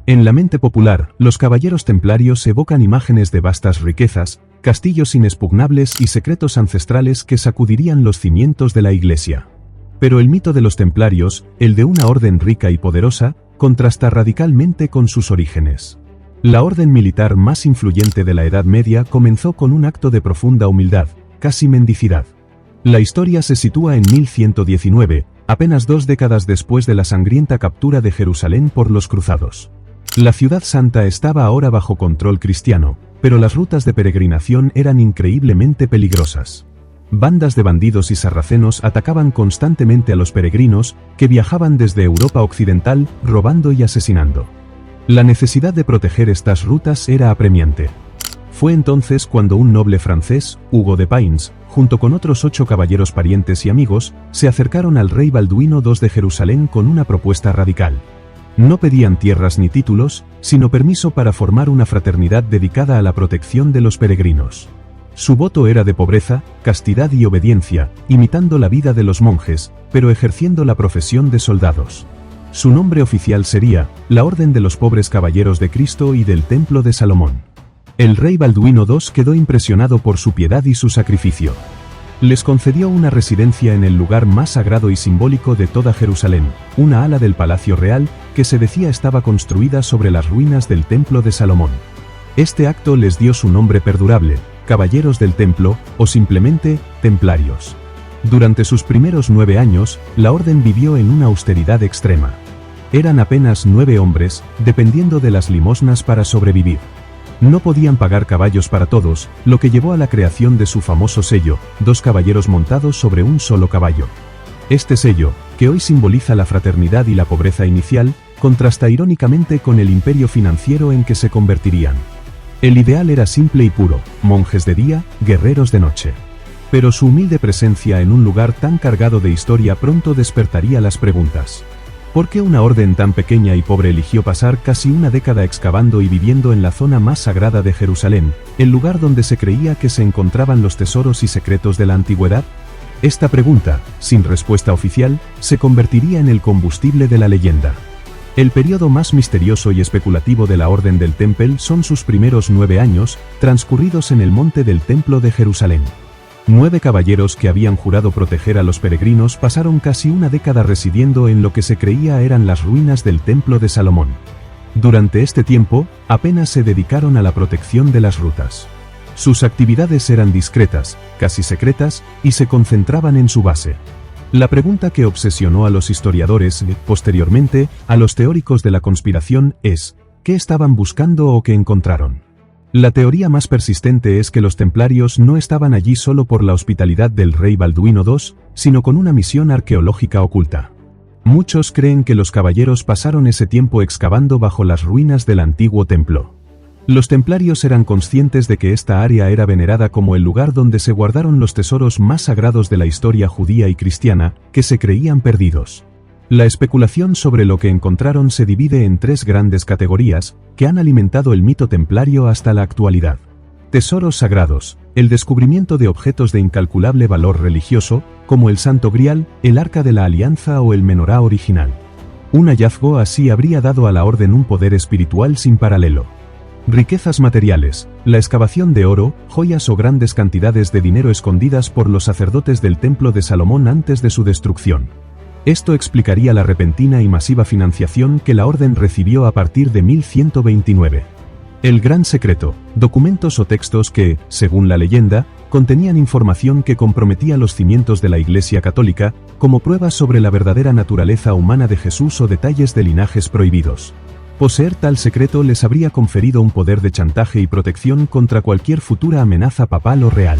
En la mente popular, los caballeros templarios evocan imágenes de vastas riquezas, castillos inexpugnables y secretos ancestrales que sacudirían los cimientos de la Iglesia. Pero el mito de los templarios, el de una orden rica y poderosa, contrasta radicalmente con sus orígenes. La orden militar más influyente de la Edad Media comenzó con un acto de profunda humildad, casi mendicidad. La historia se sitúa en 1119, apenas 2 décadas después de la sangrienta captura de Jerusalén por los cruzados. La ciudad santa estaba ahora bajo control cristiano, pero las rutas de peregrinación eran increíblemente peligrosas. Bandas de bandidos y sarracenos atacaban constantemente a los peregrinos que viajaban desde Europa occidental, robando y asesinando. La necesidad de proteger estas rutas era apremiante. Fue entonces cuando un noble francés, Hugo de Payns, junto con otros 8 caballeros parientes y amigos, se acercaron al rey Balduino II de Jerusalén con una propuesta radical. No pedían tierras ni títulos, sino permiso para formar una fraternidad dedicada a la protección de los peregrinos. Su voto era de pobreza, castidad y obediencia, imitando la vida de los monjes, pero ejerciendo la profesión de soldados. Su nombre oficial sería la Orden de los Pobres Caballeros de Cristo y del Templo de Salomón. El rey Balduino II quedó impresionado por su piedad y su sacrificio. Les concedió una residencia en el lugar más sagrado y simbólico de toda Jerusalén, una ala del Palacio Real, que se decía estaba construida sobre las ruinas del Templo de Salomón. Este acto les dio su nombre perdurable, Caballeros del Templo, o simplemente, Templarios. Durante sus primeros 9 años, la orden vivió en una austeridad extrema. Eran apenas 9 hombres, dependiendo de las limosnas para sobrevivir. No podían pagar caballos para todos, lo que llevó a la creación de su famoso sello, 2 caballeros montados sobre un solo caballo. Este sello, que hoy simboliza la fraternidad y la pobreza inicial, contrasta irónicamente con el imperio financiero en que se convertirían. El ideal era simple y puro, monjes de día, guerreros de noche. Pero su humilde presencia en un lugar tan cargado de historia pronto despertaría las preguntas. ¿Por qué una orden tan pequeña y pobre eligió pasar casi una década excavando y viviendo en la zona más sagrada de Jerusalén, el lugar donde se creía que se encontraban los tesoros y secretos de la antigüedad? Esta pregunta, sin respuesta oficial, se convertiría en el combustible de la leyenda. El periodo más misterioso y especulativo de la Orden del Temple son sus primeros 9 años, transcurridos en el monte del Templo de Jerusalén. 9 caballeros que habían jurado proteger a los peregrinos pasaron casi una década residiendo en lo que se creía eran las ruinas del Templo de Salomón. Durante este tiempo, apenas se dedicaron a la protección de las rutas. Sus actividades eran discretas, casi secretas, y se concentraban en su base. La pregunta que obsesionó a los historiadores, posteriormente, a los teóricos de la conspiración, es: ¿qué estaban buscando o qué encontraron? La teoría más persistente es que los templarios no estaban allí solo por la hospitalidad del rey Balduino II, sino con una misión arqueológica oculta. Muchos creen que los caballeros pasaron ese tiempo excavando bajo las ruinas del antiguo templo. Los templarios eran conscientes de que esta área era venerada como el lugar donde se guardaron los tesoros más sagrados de la historia judía y cristiana, que se creían perdidos. La especulación sobre lo que encontraron se divide en 3 grandes categorías, que han alimentado el mito templario hasta la actualidad. Tesoros sagrados, el descubrimiento de objetos de incalculable valor religioso, como el Santo Grial, el Arca de la Alianza o el Menorá original. Un hallazgo así habría dado a la orden un poder espiritual sin paralelo. Riquezas materiales, la excavación de oro, joyas o grandes cantidades de dinero escondidas por los sacerdotes del Templo de Salomón antes de su destrucción. Esto explicaría la repentina y masiva financiación que la orden recibió a partir de 1129. El gran secreto, documentos o textos que, según la leyenda, contenían información que comprometía los cimientos de la Iglesia Católica, como pruebas sobre la verdadera naturaleza humana de Jesús o detalles de linajes prohibidos. Poseer tal secreto les habría conferido un poder de chantaje y protección contra cualquier futura amenaza papal o real.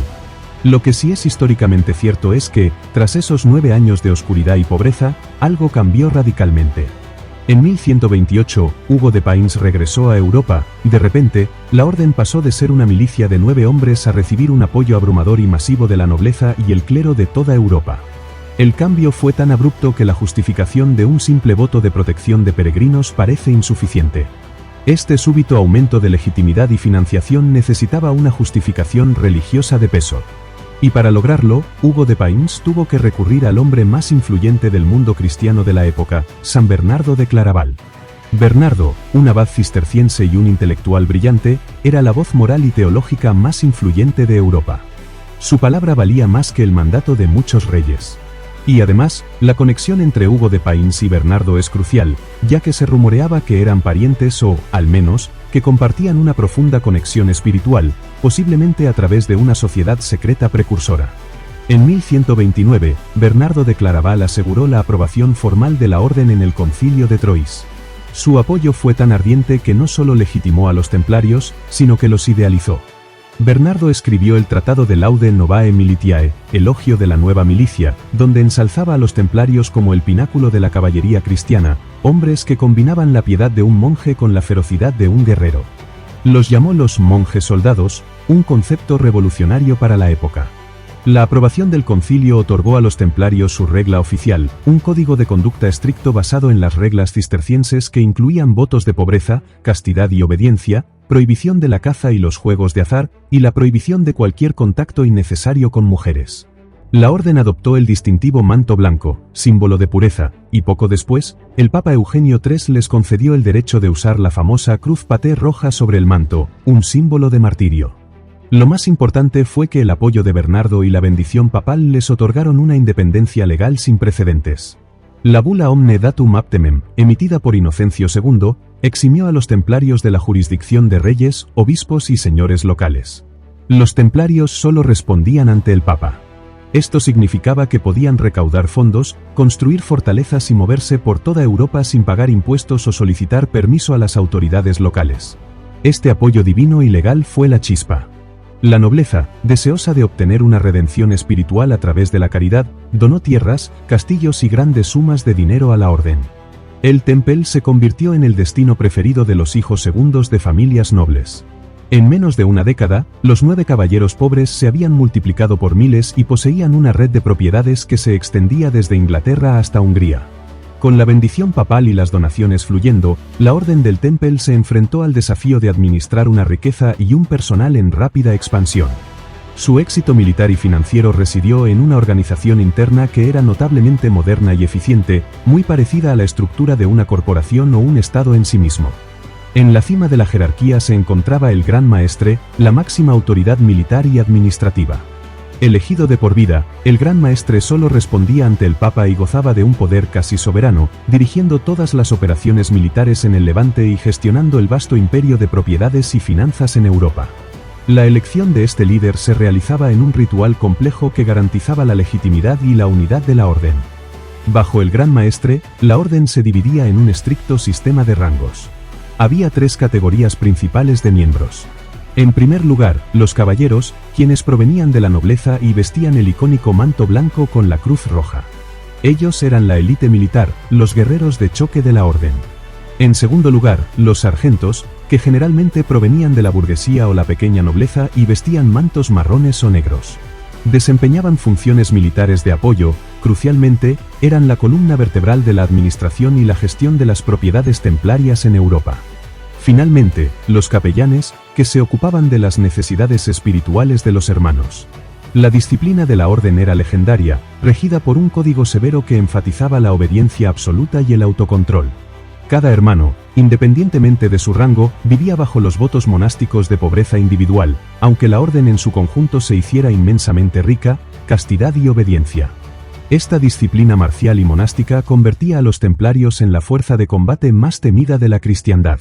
Lo que sí es históricamente cierto es que, tras esos 9 años de oscuridad y pobreza, algo cambió radicalmente. En 1128, Hugo de Payns regresó a Europa, y de repente, la orden pasó de ser una milicia de 9 hombres a recibir un apoyo abrumador y masivo de la nobleza y el clero de toda Europa. El cambio fue tan abrupto que la justificación de un simple voto de protección de peregrinos parece insuficiente. Este súbito aumento de legitimidad y financiación necesitaba una justificación religiosa de peso. Y para lograrlo, Hugo de Payns tuvo que recurrir al hombre más influyente del mundo cristiano de la época, San Bernardo de Claraval. Bernardo, un abad cisterciense y un intelectual brillante, era la voz moral y teológica más influyente de Europa. Su palabra valía más que el mandato de muchos reyes. Y además, la conexión entre Hugo de Payns y Bernardo es crucial, ya que se rumoreaba que eran parientes o, al menos, que compartían una profunda conexión espiritual, posiblemente a través de una sociedad secreta precursora. En 1129, Bernardo de Claraval aseguró la aprobación formal de la orden en el Concilio de Troyes. Su apoyo fue tan ardiente que no solo legitimó a los templarios, sino que los idealizó. Bernardo escribió el Tratado de Laude Novae Militiae, elogio de la nueva milicia, donde ensalzaba a los templarios como el pináculo de la caballería cristiana, hombres que combinaban la piedad de un monje con la ferocidad de un guerrero. Los llamó los monjes soldados, un concepto revolucionario para la época. La aprobación del concilio otorgó a los templarios su regla oficial, un código de conducta estricto basado en las reglas cistercienses que incluían votos de pobreza, castidad y obediencia, prohibición de la caza y los juegos de azar, y la prohibición de cualquier contacto innecesario con mujeres. La orden adoptó el distintivo manto blanco, símbolo de pureza, y poco después, el Papa Eugenio III les concedió el derecho de usar la famosa cruz paté roja sobre el manto, un símbolo de martirio. Lo más importante fue que el apoyo de Bernardo y la bendición papal les otorgaron una independencia legal sin precedentes. La bula Omne Datum Aptemem, emitida por Inocencio II, eximió a los templarios de la jurisdicción de reyes, obispos y señores locales. Los templarios solo respondían ante el Papa. Esto significaba que podían recaudar fondos, construir fortalezas y moverse por toda Europa sin pagar impuestos o solicitar permiso a las autoridades locales. Este apoyo divino y legal fue la chispa. La nobleza, deseosa de obtener una redención espiritual a través de la caridad, donó tierras, castillos y grandes sumas de dinero a la orden. El Temple se convirtió en el destino preferido de los hijos segundos de familias nobles. En menos de una década, los 9 caballeros pobres se habían multiplicado por miles y poseían una red de propiedades que se extendía desde Inglaterra hasta Hungría. Con la bendición papal y las donaciones fluyendo, la Orden del Temple se enfrentó al desafío de administrar una riqueza y un personal en rápida expansión. Su éxito militar y financiero residió en una organización interna que era notablemente moderna y eficiente, muy parecida a la estructura de una corporación o un estado en sí mismo. En la cima de la jerarquía se encontraba el Gran Maestre, la máxima autoridad militar y administrativa. Elegido de por vida, el Gran Maestre solo respondía ante el Papa y gozaba de un poder casi soberano, dirigiendo todas las operaciones militares en el Levante y gestionando el vasto imperio de propiedades y finanzas en Europa. La elección de este líder se realizaba en un ritual complejo que garantizaba la legitimidad y la unidad de la orden. Bajo el Gran Maestre, la orden se dividía en un estricto sistema de rangos. Había 3 categorías principales de miembros. En primer lugar, los caballeros, quienes provenían de la nobleza y vestían el icónico manto blanco con la cruz roja. Ellos eran la élite militar, los guerreros de choque de la orden. En segundo lugar, los sargentos, que generalmente provenían de la burguesía o la pequeña nobleza y vestían mantos marrones o negros. Desempeñaban funciones militares de apoyo, crucialmente, eran la columna vertebral de la administración y la gestión de las propiedades templarias en Europa. Finalmente, los capellanes, que se ocupaban de las necesidades espirituales de los hermanos. La disciplina de la orden era legendaria, regida por un código severo que enfatizaba la obediencia absoluta y el autocontrol. Cada hermano, independientemente de su rango, vivía bajo los votos monásticos de pobreza individual, aunque la orden en su conjunto se hiciera inmensamente rica, castidad y obediencia. Esta disciplina marcial y monástica convertía a los templarios en la fuerza de combate más temida de la cristiandad.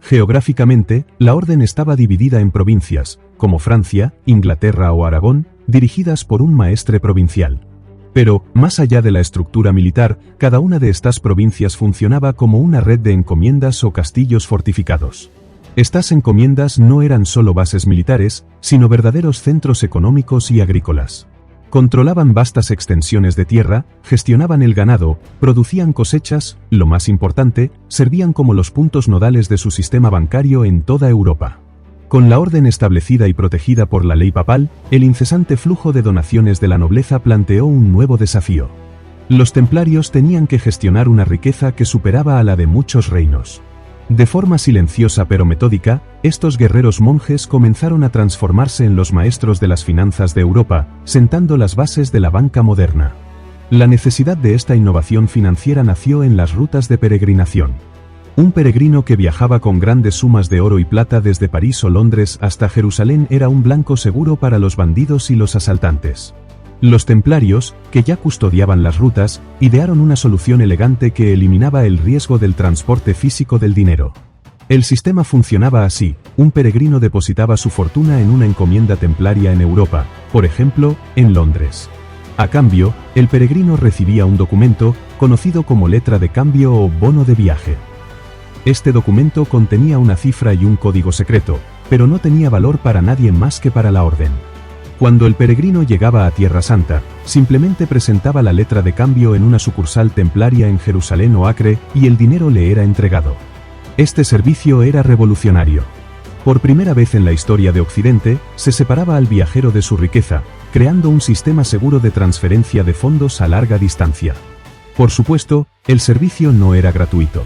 Geográficamente, la orden estaba dividida en provincias, como Francia, Inglaterra o Aragón, dirigidas por un maestre provincial. Pero, más allá de la estructura militar, cada una de estas provincias funcionaba como una red de encomiendas o castillos fortificados. Estas encomiendas no eran solo bases militares, sino verdaderos centros económicos y agrícolas. Controlaban vastas extensiones de tierra, gestionaban el ganado, producían cosechas, lo más importante, servían como los puntos nodales de su sistema bancario en toda Europa. Con la orden establecida y protegida por la ley papal, el incesante flujo de donaciones de la nobleza planteó un nuevo desafío. Los templarios tenían que gestionar una riqueza que superaba a la de muchos reinos. De forma silenciosa pero metódica, estos guerreros monjes comenzaron a transformarse en los maestros de las finanzas de Europa, sentando las bases de la banca moderna. La necesidad de esta innovación financiera nació en las rutas de peregrinación. Un peregrino que viajaba con grandes sumas de oro y plata desde París o Londres hasta Jerusalén era un blanco seguro para los bandidos y los asaltantes. Los templarios, que ya custodiaban las rutas, idearon una solución elegante que eliminaba el riesgo del transporte físico del dinero. El sistema funcionaba así: un peregrino depositaba su fortuna en una encomienda templaria en Europa, por ejemplo, en Londres. A cambio, el peregrino recibía un documento, conocido como letra de cambio o bono de viaje. Este documento contenía una cifra y un código secreto, pero no tenía valor para nadie más que para la orden. Cuando el peregrino llegaba a Tierra Santa, simplemente presentaba la letra de cambio en una sucursal templaria en Jerusalén o Acre, y el dinero le era entregado. Este servicio era revolucionario. Por primera vez en la historia de Occidente, se separaba al viajero de su riqueza, creando un sistema seguro de transferencia de fondos a larga distancia. Por supuesto, el servicio no era gratuito.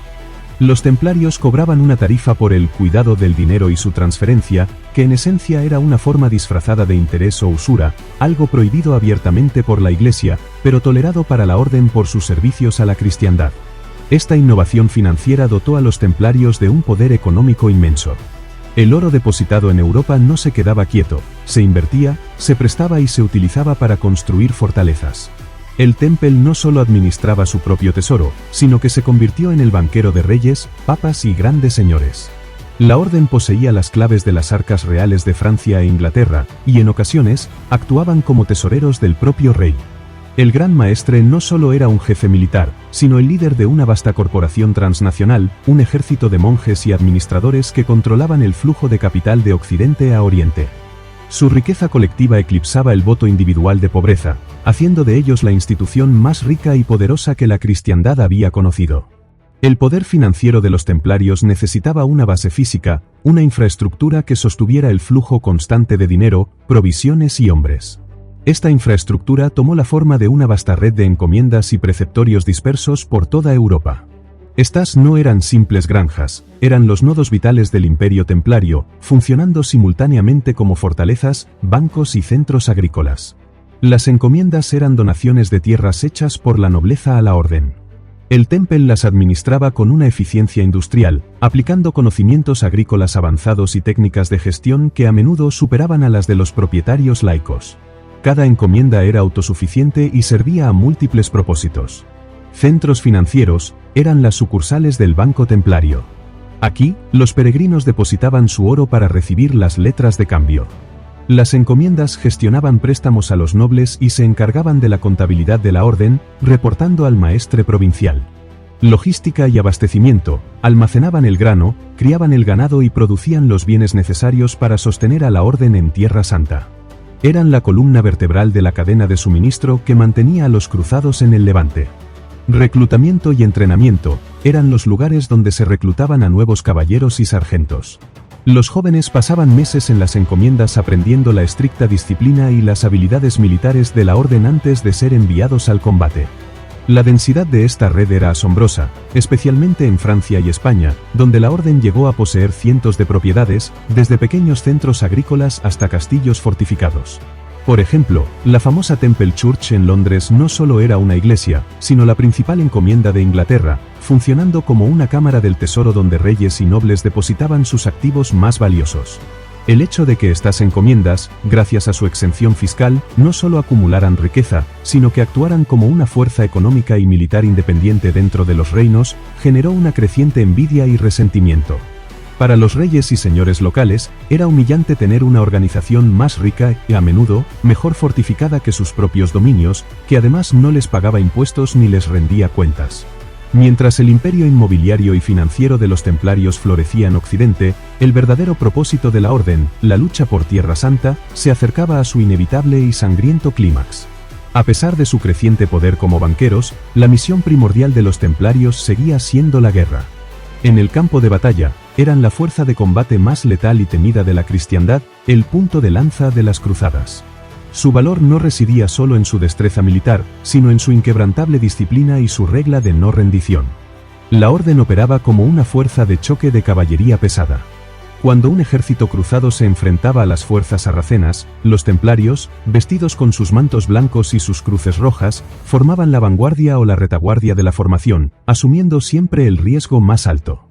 Los templarios cobraban una tarifa por el cuidado del dinero y su transferencia, que en esencia era una forma disfrazada de interés o usura, algo prohibido abiertamente por la Iglesia, pero tolerado para la orden por sus servicios a la cristiandad. Esta innovación financiera dotó a los templarios de un poder económico inmenso. El oro depositado en Europa no se quedaba quieto, se invertía, se prestaba y se utilizaba para construir fortalezas. El Temple no solo administraba su propio tesoro, sino que se convirtió en el banquero de reyes, papas y grandes señores. La orden poseía las claves de las arcas reales de Francia e Inglaterra, y en ocasiones, actuaban como tesoreros del propio rey. El Gran Maestre no solo era un jefe militar, sino el líder de una vasta corporación transnacional, un ejército de monjes y administradores que controlaban el flujo de capital de Occidente a Oriente. Su riqueza colectiva eclipsaba el voto individual de pobreza, haciendo de ellos la institución más rica y poderosa que la cristiandad había conocido. El poder financiero de los templarios necesitaba una base física, una infraestructura que sostuviera el flujo constante de dinero, provisiones y hombres. Esta infraestructura tomó la forma de una vasta red de encomiendas y preceptorios dispersos por toda Europa. Estas no eran simples granjas, eran los nodos vitales del imperio templario, funcionando simultáneamente como fortalezas, bancos y centros agrícolas. Las encomiendas eran donaciones de tierras hechas por la nobleza a la orden. El Temple las administraba con una eficiencia industrial, aplicando conocimientos agrícolas avanzados y técnicas de gestión que a menudo superaban a las de los propietarios laicos. Cada encomienda era autosuficiente y servía a múltiples propósitos. Centros financieros eran las sucursales del Banco Templario. Aquí, los peregrinos depositaban su oro para recibir las letras de cambio. Las encomiendas gestionaban préstamos a los nobles y se encargaban de la contabilidad de la orden, reportando al maestre provincial. Logística y abastecimiento: almacenaban el grano, criaban el ganado y producían los bienes necesarios para sostener a la orden en Tierra Santa. Eran la columna vertebral de la cadena de suministro que mantenía a los cruzados en el Levante. Reclutamiento y entrenamiento eran los lugares donde se reclutaban a nuevos caballeros y sargentos. Los jóvenes pasaban meses en las encomiendas aprendiendo la estricta disciplina y las habilidades militares de la orden antes de ser enviados al combate. La densidad de esta red era asombrosa, especialmente en Francia y España, donde la orden llegó a poseer cientos de propiedades, desde pequeños centros agrícolas hasta castillos fortificados. Por ejemplo, la famosa Temple Church en Londres no solo era una iglesia, sino la principal encomienda de Inglaterra, funcionando como una cámara del tesoro donde reyes y nobles depositaban sus activos más valiosos. El hecho de que estas encomiendas, gracias a su exención fiscal, no solo acumularan riqueza, sino que actuaran como una fuerza económica y militar independiente dentro de los reinos, generó una creciente envidia y resentimiento. Para los reyes y señores locales, era humillante tener una organización más rica y, a menudo, mejor fortificada que sus propios dominios, que además no les pagaba impuestos ni les rendía cuentas. Mientras el imperio inmobiliario y financiero de los templarios florecía en Occidente, el verdadero propósito de la orden, la lucha por Tierra Santa, se acercaba a su inevitable y sangriento clímax. A pesar de su creciente poder como banqueros, la misión primordial de los templarios seguía siendo la guerra. En el campo de batalla, eran la fuerza de combate más letal y temida de la cristiandad, el punto de lanza de las cruzadas. Su valor no residía solo en su destreza militar, sino en su inquebrantable disciplina y su regla de no rendición. La orden operaba como una fuerza de choque de caballería pesada. Cuando un ejército cruzado se enfrentaba a las fuerzas sarracenas, los templarios, vestidos con sus mantos blancos y sus cruces rojas, formaban la vanguardia o la retaguardia de la formación, asumiendo siempre el riesgo más alto.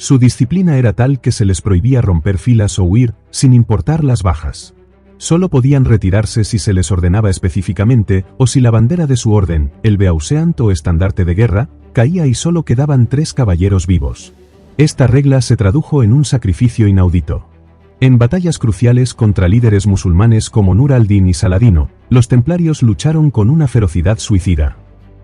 Su disciplina era tal que se les prohibía romper filas o huir, sin importar las bajas. Solo podían retirarse si se les ordenaba específicamente, o si la bandera de su orden, el Beauseant o estandarte de guerra, caía y solo quedaban 3 caballeros vivos. Esta regla se tradujo en un sacrificio inaudito. En batallas cruciales contra líderes musulmanes como Nur al-Din y Saladino, los templarios lucharon con una ferocidad suicida.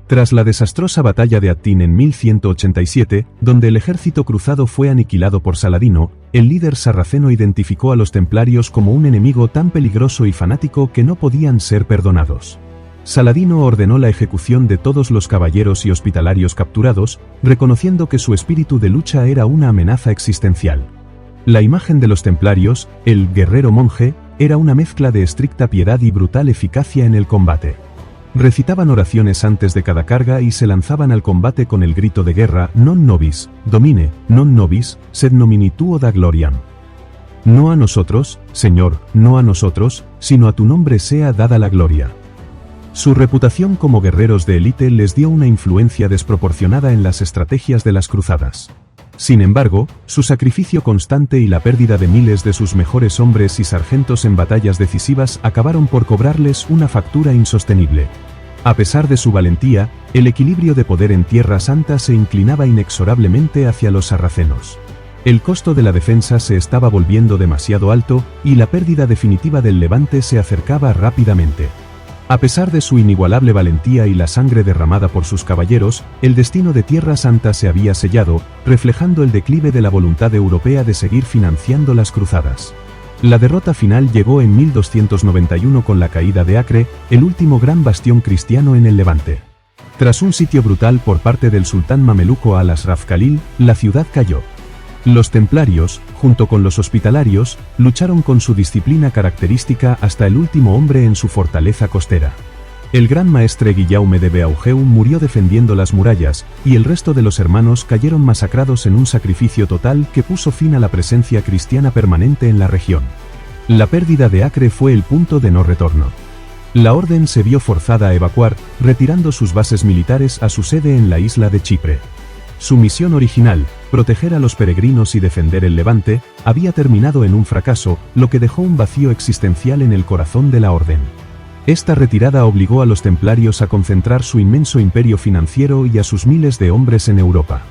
Tras la desastrosa batalla de Hattin en 1187, donde el ejército cruzado fue aniquilado por Saladino, el líder sarraceno identificó a los templarios como un enemigo tan peligroso y fanático que no podían ser perdonados. Saladino ordenó la ejecución de todos los caballeros y hospitalarios capturados, reconociendo que su espíritu de lucha era una amenaza existencial. La imagen de los templarios, el guerrero monje, era una mezcla de estricta piedad y brutal eficacia en el combate. Recitaban oraciones antes de cada carga y se lanzaban al combate con el grito de guerra non nobis, domine, non nobis, sed nomini tuo da gloriam. No a nosotros, Señor, no a nosotros, sino a tu nombre sea dada la gloria. Su reputación como guerreros de élite les dio una influencia desproporcionada en las estrategias de las cruzadas. Sin embargo, su sacrificio constante y la pérdida de miles de sus mejores hombres y sargentos en batallas decisivas acabaron por cobrarles una factura insostenible. A pesar de su valentía, el equilibrio de poder en Tierra Santa se inclinaba inexorablemente hacia los sarracenos. El costo de la defensa se estaba volviendo demasiado alto, y la pérdida definitiva del Levante se acercaba rápidamente. A pesar de su inigualable valentía y la sangre derramada por sus caballeros, el destino de Tierra Santa se había sellado, reflejando el declive de la voluntad europea de seguir financiando las cruzadas. La derrota final llegó en 1291 con la caída de Acre, el último gran bastión cristiano en el Levante. Tras un sitio brutal por parte del sultán mameluco al-Ashraf Khalil, la ciudad cayó. Los templarios, junto con los hospitalarios, lucharon con su disciplina característica hasta el último hombre en su fortaleza costera. El gran maestre Guillaume de Beaujeu murió defendiendo las murallas, y el resto de los hermanos cayeron masacrados en un sacrificio total que puso fin a la presencia cristiana permanente en la región. La pérdida de Acre fue el punto de no retorno. La orden se vio forzada a evacuar, retirando sus bases militares a su sede en la isla de Chipre. Su misión original, proteger a los peregrinos y defender el Levante, había terminado en un fracaso, lo que dejó un vacío existencial en el corazón de la orden. Esta retirada obligó a los templarios a concentrar su inmenso imperio financiero y a sus miles de hombres en Europa.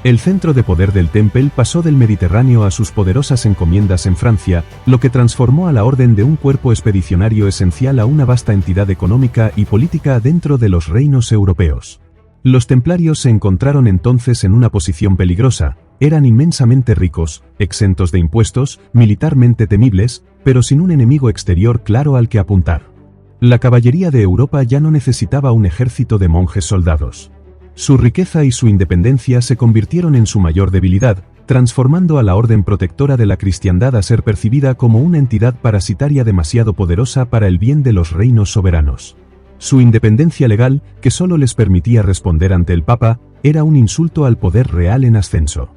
El centro de poder del Temple pasó del Mediterráneo a sus poderosas encomiendas en Francia, lo que transformó a la orden de un cuerpo expedicionario esencial a una vasta entidad económica y política dentro de los reinos europeos. Los templarios se encontraron entonces en una posición peligrosa. Eran inmensamente ricos, exentos de impuestos, militarmente temibles, pero sin un enemigo exterior claro al que apuntar. La caballería de Europa ya no necesitaba un ejército de monjes soldados. Su riqueza y su independencia se convirtieron en su mayor debilidad, transformando a la orden protectora de la cristiandad a ser percibida como una entidad parasitaria demasiado poderosa para el bien de los reinos soberanos. Su independencia legal, que solo les permitía responder ante el Papa, era un insulto al poder real en ascenso.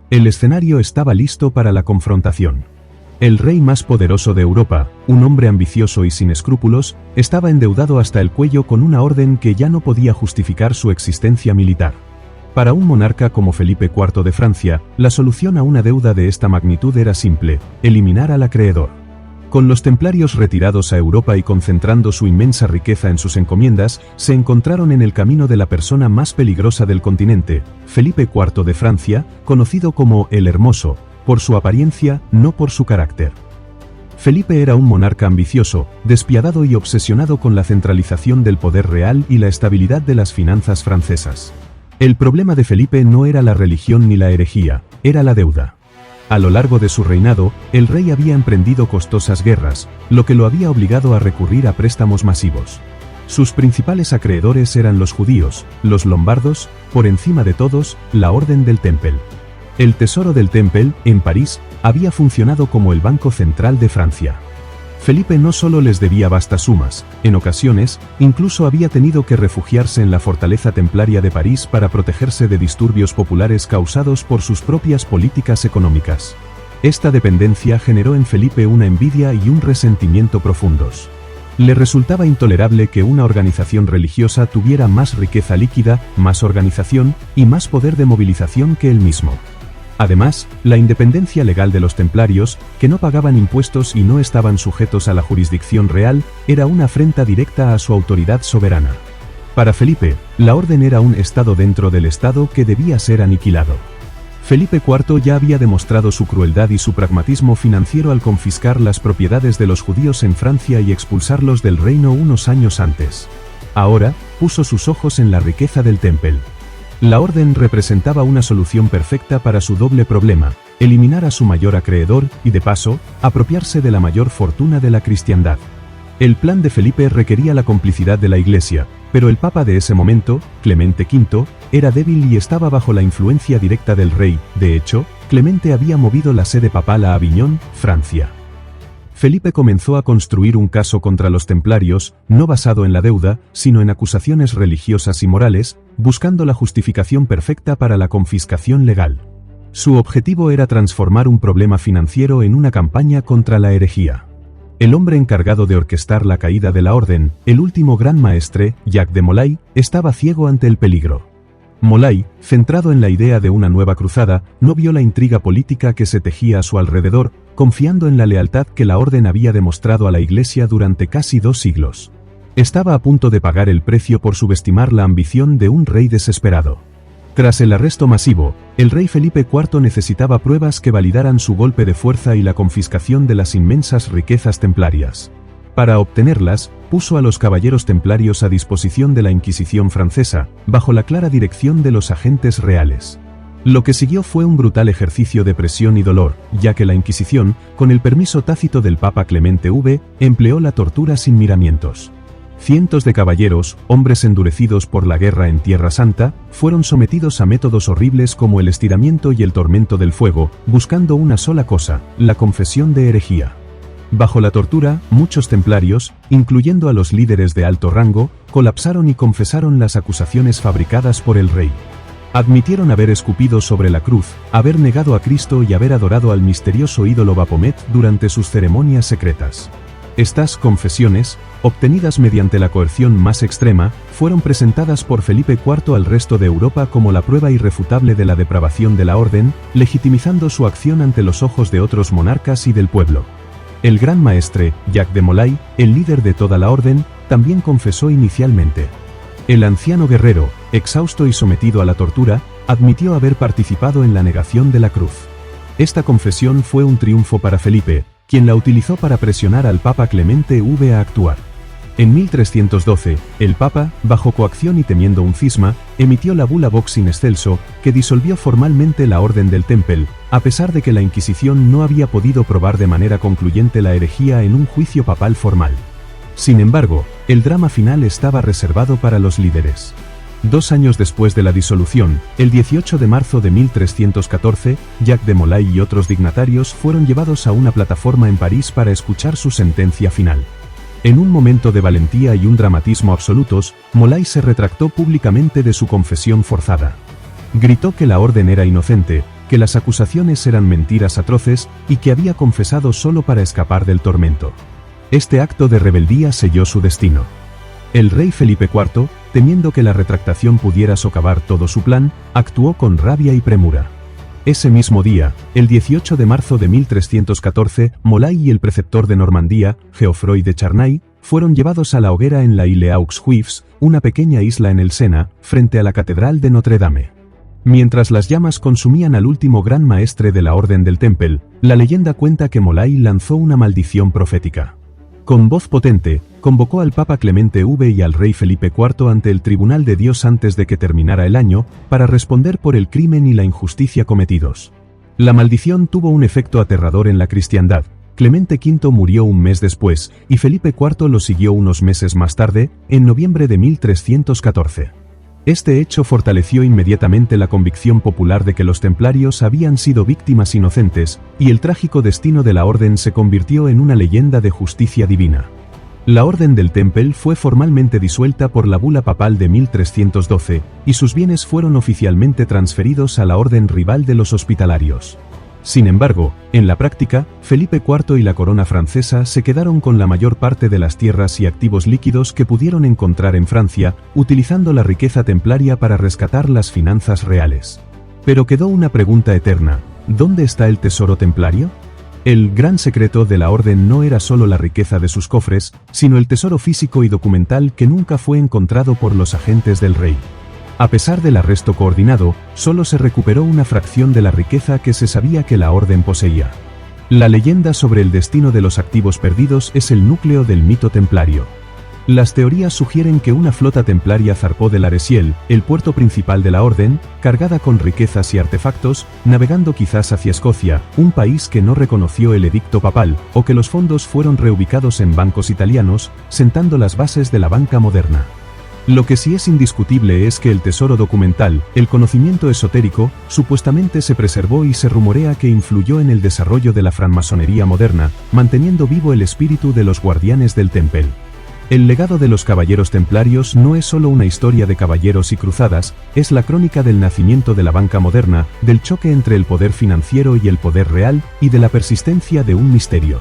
El escenario estaba listo para la confrontación. El rey más poderoso de Europa, un hombre ambicioso y sin escrúpulos, estaba endeudado hasta el cuello con una orden que ya no podía justificar su existencia militar. Para un monarca como Felipe IV de Francia, la solución a una deuda de esta magnitud era simple: eliminar al acreedor. Con los templarios retirados a Europa y concentrando su inmensa riqueza en sus encomiendas, se encontraron en el camino de la persona más peligrosa del continente, Felipe IV de Francia, conocido como el Hermoso, por su apariencia, no por su carácter. Felipe era un monarca ambicioso, despiadado y obsesionado con la centralización del poder real y la estabilidad de las finanzas francesas. El problema de Felipe no era la religión ni la herejía, era la deuda. A lo largo de su reinado, el rey había emprendido costosas guerras, lo que lo había obligado a recurrir a préstamos masivos. Sus principales acreedores eran los judíos, los lombardos, por encima de todos, la Orden del Temple. El Tesoro del Temple, en París, había funcionado como el Banco Central de Francia. Felipe no solo les debía vastas sumas, en ocasiones, incluso había tenido que refugiarse en la fortaleza templaria de París para protegerse de disturbios populares causados por sus propias políticas económicas. Esta dependencia generó en Felipe una envidia y un resentimiento profundos. Le resultaba intolerable que una organización religiosa tuviera más riqueza líquida, más organización y más poder de movilización que él mismo. Además, la independencia legal de los templarios, que no pagaban impuestos y no estaban sujetos a la jurisdicción real, era una afrenta directa a su autoridad soberana. Para Felipe, la orden era un estado dentro del estado que debía ser aniquilado. Felipe IV ya había demostrado su crueldad y su pragmatismo financiero al confiscar las propiedades de los judíos en Francia y expulsarlos del reino unos años antes. Ahora, puso sus ojos en la riqueza del Temple. La orden representaba una solución perfecta para su doble problema: eliminar a su mayor acreedor y, de paso, apropiarse de la mayor fortuna de la cristiandad. El plan de Felipe requería la complicidad de la Iglesia, pero el papa de ese momento, Clemente V, era débil y estaba bajo la influencia directa del rey. De hecho, Clemente había movido la sede papal a Aviñón, Francia. Felipe comenzó a construir un caso contra los templarios, no basado en la deuda, sino en acusaciones religiosas y morales, buscando la justificación perfecta para la confiscación legal. Su objetivo era transformar un problema financiero en una campaña contra la herejía. El hombre encargado de orquestar la caída de la orden, el último gran maestre, Jacques de Molay, estaba ciego ante el peligro. Molay, centrado en la idea de una nueva cruzada, no vio la intriga política que se tejía a su alrededor, confiando en la lealtad que la orden había demostrado a la Iglesia durante casi 2 siglos. Estaba a punto de pagar el precio por subestimar la ambición de un rey desesperado. Tras el arresto masivo, el rey Felipe IV necesitaba pruebas que validaran su golpe de fuerza y la confiscación de las inmensas riquezas templarias. Para obtenerlas, puso a los caballeros templarios a disposición de la Inquisición francesa, bajo la clara dirección de los agentes reales. Lo que siguió fue un brutal ejercicio de presión y dolor, ya que la Inquisición, con el permiso tácito del Papa Clemente V, empleó la tortura sin miramientos. Cientos de caballeros, hombres endurecidos por la guerra en Tierra Santa, fueron sometidos a métodos horribles como el estiramiento y el tormento del fuego, buscando una sola cosa: la confesión de herejía. Bajo la tortura, muchos templarios, incluyendo a los líderes de alto rango, colapsaron y confesaron las acusaciones fabricadas por el rey. Admitieron haber escupido sobre la cruz, haber negado a Cristo y haber adorado al misterioso ídolo Baphomet durante sus ceremonias secretas. Estas confesiones, obtenidas mediante la coerción más extrema, fueron presentadas por Felipe IV al resto de Europa como la prueba irrefutable de la depravación de la orden, legitimizando su acción ante los ojos de otros monarcas y del pueblo. El gran maestre, Jacques de Molay, el líder de toda la orden, también confesó inicialmente. El anciano guerrero, exhausto y sometido a la tortura, admitió haber participado en la negación de la cruz. Esta confesión fue un triunfo para Felipe, quien la utilizó para presionar al Papa Clemente V a actuar. En 1312, el Papa, bajo coacción y temiendo un cisma, emitió la bula Vox in excelso, que disolvió formalmente la Orden del Temple, a pesar de que la Inquisición no había podido probar de manera concluyente la herejía en un juicio papal formal. Sin embargo, el drama final estaba reservado para los líderes. 2 años después de la disolución, el 18 de marzo de 1314, Jacques de Molay y otros dignatarios fueron llevados a una plataforma en París para escuchar su sentencia final. En un momento de valentía y un dramatismo absolutos, Molay se retractó públicamente de su confesión forzada. Gritó que la orden era inocente, que las acusaciones eran mentiras atroces y que había confesado solo para escapar del tormento. Este acto de rebeldía selló su destino. El rey Felipe IV, temiendo que la retractación pudiera socavar todo su plan, actuó con rabia y premura. Ese mismo día, el 18 de marzo de 1314, Molay y el preceptor de Normandía, Geoffroy de Charnay, fueron llevados a la hoguera en la Île aux Juifs, una pequeña isla en el Sena, frente a la Catedral de Notre Dame. Mientras las llamas consumían al último gran maestre de la Orden del Temple, la leyenda cuenta que Molay lanzó una maldición profética. Con voz potente, convocó al Papa Clemente V y al rey Felipe IV ante el Tribunal de Dios antes de que terminara el año, para responder por el crimen y la injusticia cometidos. La maldición tuvo un efecto aterrador en la cristiandad. Clemente V murió un mes después, y Felipe IV lo siguió unos meses más tarde, en noviembre de 1314. Este hecho fortaleció inmediatamente la convicción popular de que los templarios habían sido víctimas inocentes, y el trágico destino de la orden se convirtió en una leyenda de justicia divina. La Orden del Temple fue formalmente disuelta por la bula papal de 1312, y sus bienes fueron oficialmente transferidos a la orden rival de los hospitalarios. Sin embargo, en la práctica, Felipe IV y la corona francesa se quedaron con la mayor parte de las tierras y activos líquidos que pudieron encontrar en Francia, utilizando la riqueza templaria para rescatar las finanzas reales. Pero quedó una pregunta eterna: ¿dónde está el tesoro templario? El gran secreto de la orden no era solo la riqueza de sus cofres, sino el tesoro físico y documental que nunca fue encontrado por los agentes del rey. A pesar del arresto coordinado, solo se recuperó una fracción de la riqueza que se sabía que la orden poseía. La leyenda sobre el destino de los activos perdidos es el núcleo del mito templario. Las teorías sugieren que una flota templaria zarpó del Aresiel, el puerto principal de la orden, cargada con riquezas y artefactos, navegando quizás hacia Escocia, un país que no reconoció el edicto papal, o que los fondos fueron reubicados en bancos italianos, sentando las bases de la banca moderna. Lo que sí es indiscutible es que el tesoro documental, el conocimiento esotérico, supuestamente se preservó y se rumorea que influyó en el desarrollo de la francmasonería moderna, manteniendo vivo el espíritu de los guardianes del Temple. El legado de los caballeros templarios no es solo una historia de caballeros y cruzadas, es la crónica del nacimiento de la banca moderna, del choque entre el poder financiero y el poder real, y de la persistencia de un misterio.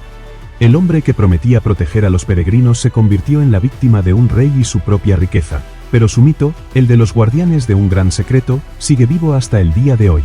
El hombre que prometía proteger a los peregrinos se convirtió en la víctima de un rey y su propia riqueza, pero su mito, el de los guardianes de un gran secreto, sigue vivo hasta el día de hoy.